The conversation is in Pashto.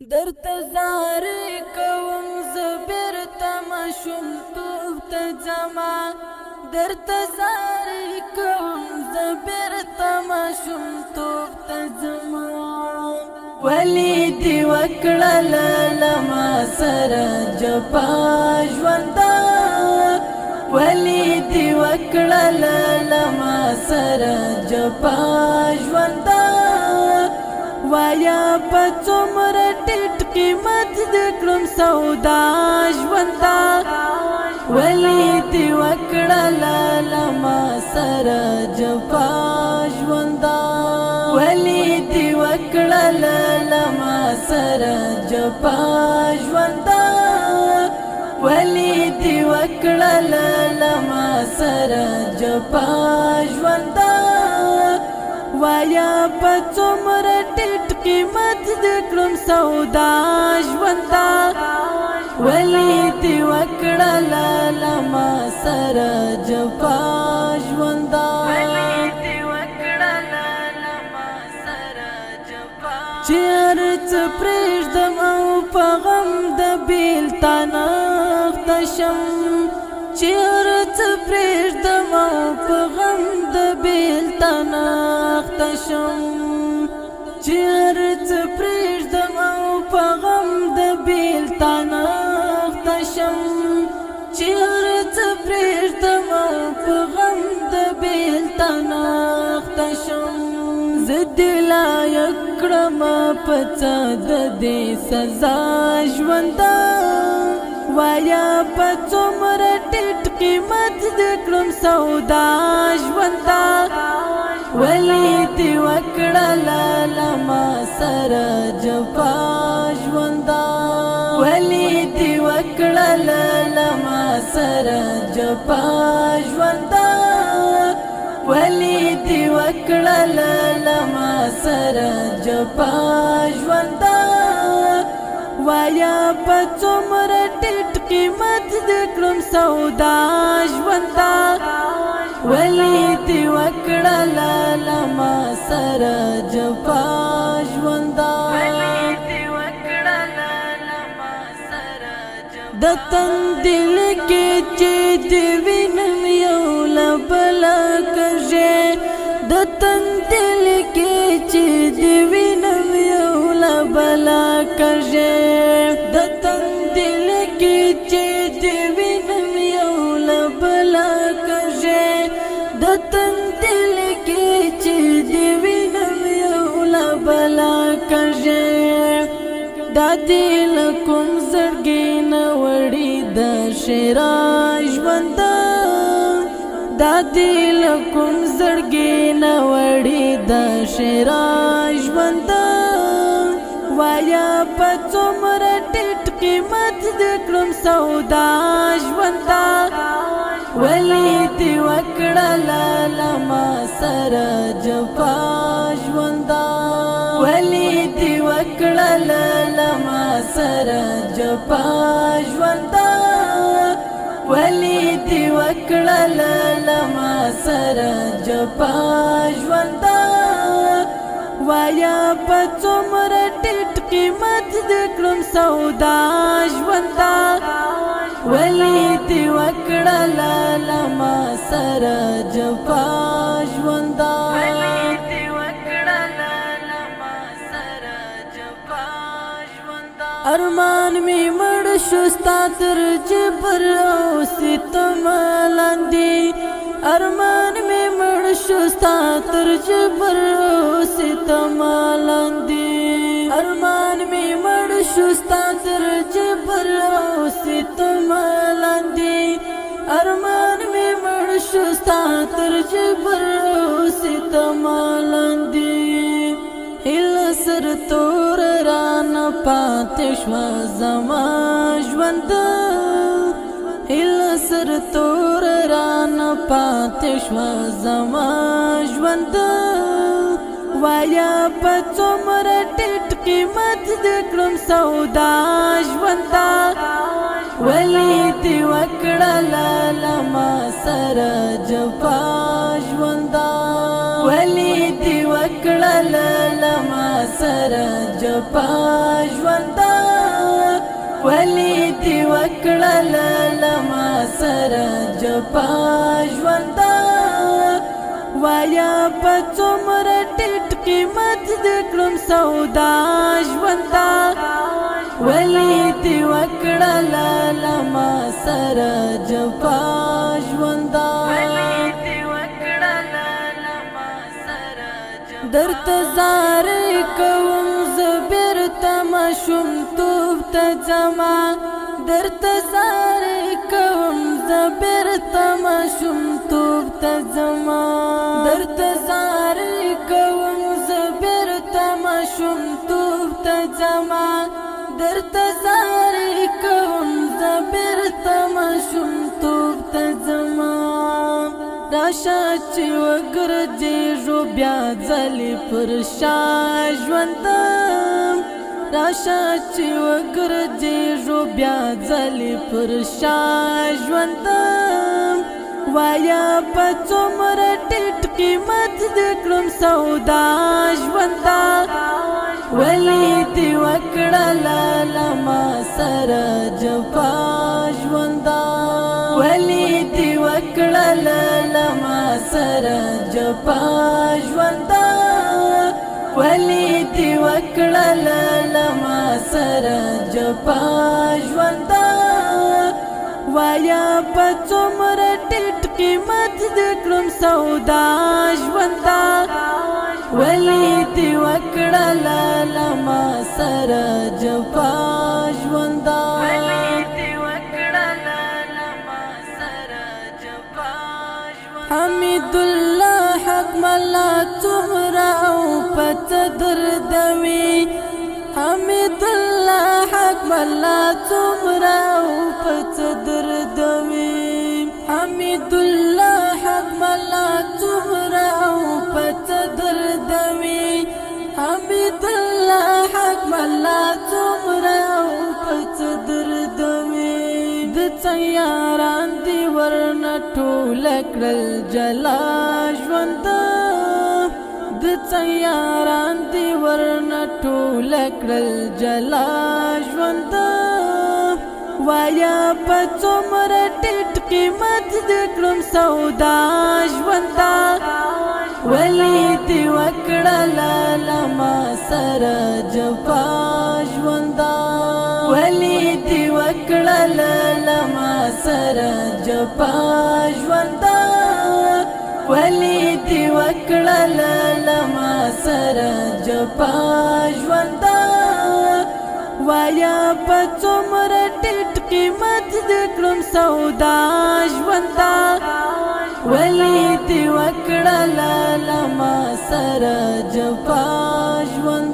درته زارې کوم زه بیرته ماشوم توب ته ځمه درته زارې کوم زه بیرته ماشوم توب ته ځمه ولې دې وکړله له ما سره جفا ژونده ولې دې وکړله له ما سره جفا ژونده وایا په څومره ټیټ قیمت دې کړم سودا ژونده ولې دې وکړله له ما سره جفا ژونده ولې دې وکړله له ما سره جفا ژونده ولې دې وکړله له ما سره جفا ژونده وایا په څومره ټیټ قیمت دې کړم سودا ژونده ولې دې وکړله له ما سره جفا ژونده چې هر څه پرېږدم او په غم د بېلتانه اخته شم چې هر څه پرېږدم او په غم د بېلتانه اخته شم چې هر څه پرېږدم او په غم د بېلتانه اخته شم چې هر څه پرېږدم او په غم د بېلتانه اخته شم زه دې لایق کړمه په څه د دې سزا ژونده وایا په څومره ټیټ قیمت دې کړم سودا ژونده ولې دې وکړله له ما سره جفا ژونده ولې دې وکړله له ما سره جفا ژونده ولې دې وکړله له ما سره جفا ژونده وایا په څومره ټیټ قیمت دې کړم سودا ژونده ولې دې وکړله له ما سره جفا ژونده د تندل کې چې دې وینم یو له بله کږې د تندل کې چې دې وینم یو له بله کږې د تندل کې چې دې وینم یو له بله کږې د تندل کې چې دې وینم یو له بله کږې دا دې له کوم زړګي نه وړي د شعرا ژونده دا دې له کوم زړګي نه وړي د شعرا ژونده وایا په څومره ټیټ قیمت دې کړم سودا ژونده ولې دې وکړله له ما سره جفا ژونده ولې دې وکړله له ما سره جفا ژونده ولې دې وکړله له ما سره جفا ژونده وایا په څومره ټیټ قیمت دې کړم سودا ژونده ولې دې وکړله له ما سره جفا ژونده ارمان می مړ شو ستا تر جبر او ستم لاندې ارمان می مړ شو ستا تر جبر او ستم لاندې ارمان می مړ شو ستا تر جبر او ستم لاندې ارمان می مړ شو ستا تر جبر او ستم لاندې هله سر تور رانه پاتې شوه زما ژونده هله سر تور رانه پاتې شوه زما ژونده وایا په څومره ټیټ قیمت دې کړم سودا ژونده ولې دې وکړله له ما سره جفا ژونده ولې دې وکړله له ما سره جفا ژونده ولی دی وکړل لما سره جفا ژوندا وایا په څومره ټیټ قیمت دې کړم سودا ژوندا ولی دی وکړل لما سره جفا ژوندا درته زارې کوم زه بیرته ماشومتوب ته ځمه درته زارې کوم زه بیرته ماشومتوب ته ځمه درته زارې کوم زه بیرته ماشومتوب ته ځمه درته زارې کوم زه بیرته ماشومتوب ته ځمه راشه چې وګرځېږو بیا ځلې پر شا ژوندم راشه چې وګرځېږو بیا ځلې پر شا ژوندم وایا په څومره ټیټ قیمت دې کړم سودا ژوندا ولې دې وکړل لما سره جفا ژوندا ولې دې وکړل لما سره جفا ژوندا ولې دې وکړل لما سره جفا ژوندا وایا په څومره ټیټ قیمت دې کړم سودا ژوندا ولې دې وکړل لما سره جفا ژوندا حمید الله حق ملا څومره او پته دردوي حمید الله حق ملا څومره او پته دردوي حمید الله حق ملا څومره او پته دردوي حمید الله حق ملا څومره او پته دردوي د څیاران دی ورنه ټول کړل جلا ژوندا د څیاران دی ورنه ټول کړل جلا ژوندا وایا په څومره ټیټ قیمت دې کړم سودا ژوندا ولې دې وکړل لما سره جفا ژوندا ولې دې وکړل لما سره جفا ژوندا ولې دې وکړل لما سره جفا ژوندا وایا په څومره ټیټ قیمت دې کړم سودا ژوندا ولې دې وکړل لما سره جفا